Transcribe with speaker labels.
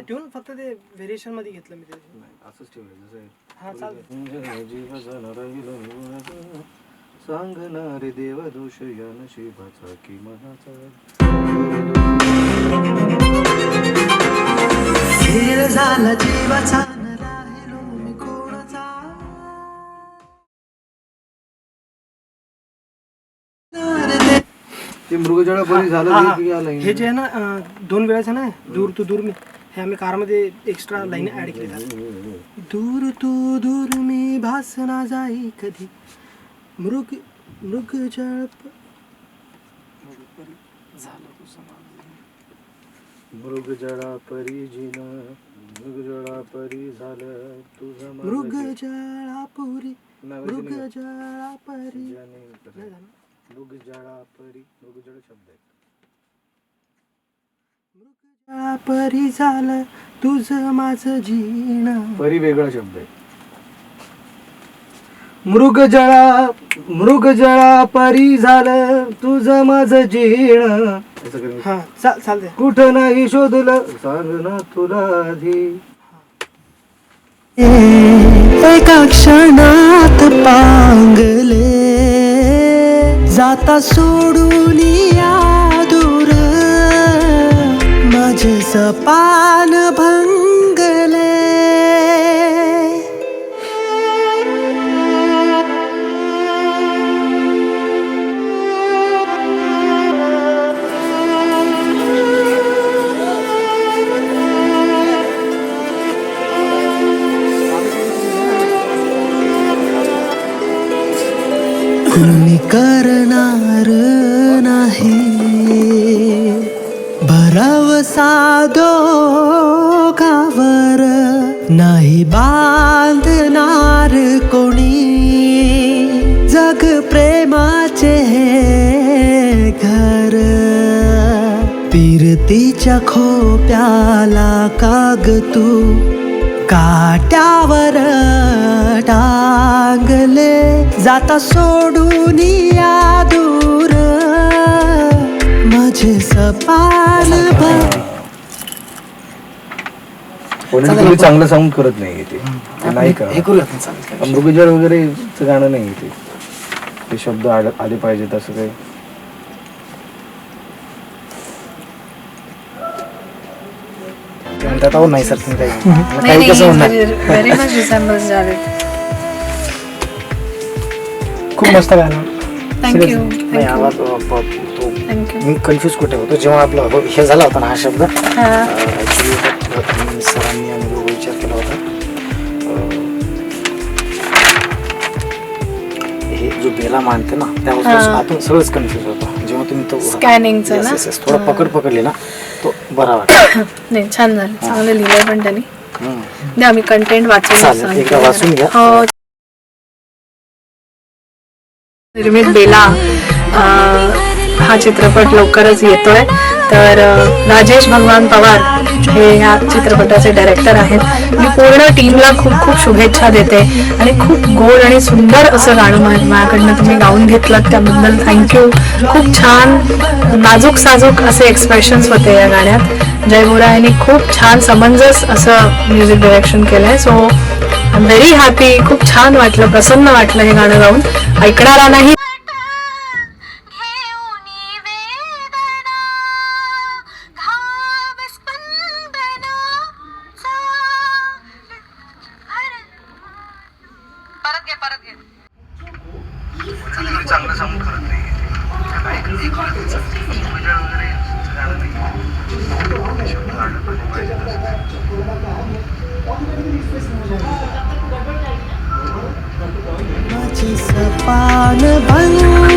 Speaker 1: Tune फक्त ते variation मध्ये घेतलं मी ते.
Speaker 2: असंच ठेवलं जसं
Speaker 1: हा चालतं.
Speaker 2: जीव झाला सांगणार देव दोष या नशिबाचा की मनाचा
Speaker 3: खेळ झाला जीवाचा न राहिलो मी कोणाचा.
Speaker 2: ते मृगजळा बरी झालं की आलं
Speaker 1: हे जे आहे ना 2 वेळाचं ना दूर तू दूर मी, हे आम्ही कारमध्ये एक्स्ट्रा लाईन ऍड केली. दूर तू दूर मी भासना जाई कधी मृगजळ
Speaker 2: मृगजळा परी जीन मृगजळा परी झालं तुझं
Speaker 1: मृगजळापुरी मृगजळापरी
Speaker 2: मृगजळा परी मृगजळ शब्द आहे.
Speaker 1: मृगजळापरी झालं तुझं माझं जीण.
Speaker 2: परी वेगळा शब्द आहे.
Speaker 3: मृगजळा परी झालं तुझं माझं जीण.
Speaker 1: हा चालतंय.
Speaker 3: कुठं नाही शोधलं सांग ना तुला आधी. एका क्षणात पांगले जाता सोडून या दूर माझे सपान भंगले. कुणी करणार नाही भरवसा दोघावर नाही बांधणार कोणी जग प्रेमाचे हे घर. पीरतीच्या खोप्याला काग तू काट्यावर टांगले जाता सोडून या दूर माझे सपान
Speaker 2: तुम्ही चांगलं साऊंड करत नाही ते नाही का.
Speaker 1: हे करूयात ना, चालेल.
Speaker 2: मृगजळ वगैरे गाणं नाही ते शब्द आले पाहिजेत असं काही.
Speaker 1: म्हणतात अहो नाही सर तुम्ही
Speaker 4: नाही कसं होणार. Very much resembles Javed.
Speaker 1: खूप मस्त गाणं.
Speaker 4: थँक्यू.
Speaker 1: नाही आवाज तो
Speaker 4: थँक्यू.
Speaker 1: मी कन्फ्युज कुठे होतो जेव्हा आपला हे झाला होता ना हा शब्द. ॲक्च्युली सरांनी आणि लोक विचार केला होता. हे जो बेला मानते ना त्यापासून आपण सगळंच कन्फ्युज होतो जेव्हा तुम्ही तो
Speaker 4: स्कॅनिंगचं ना
Speaker 1: थोडा पकडली ना तो बरा वाटतो.
Speaker 4: नाही छान झालं, चांगलं लिहिलंय पण त्यांनी. नाही आम्ही कंटेंट
Speaker 1: चालेल, एकदा वाचून घ्या.
Speaker 4: हो. निर्मित बेला हा चित्रपट लवकरच येतोय. तर राजेश भगवान पवार हे ह्या चित्रपटाचे डायरेक्टर आहेत. मी पूर्ण टीमला खूप खूप शुभेच्छा देते आणि खूप गोड आणि सुंदर असं गाणं माझ्याकडनं तुम्ही गाऊन घेतलं त्याबद्दल थँक्यू. खूप छान नाजूक साजूक असे एक्सप्रेशन्स होते या गाण्यात. जय बोरा यांनी खूप छान समंजस असं म्युझिक डायरेक्शन केलंय. So I am very happy. खूप छान वाटलं, प्रसन्न वाटलं हे गाणं गाऊन. ऐकणारा नाही
Speaker 2: चांगलं साऊंड करत नाही.
Speaker 3: माझे सपान भंग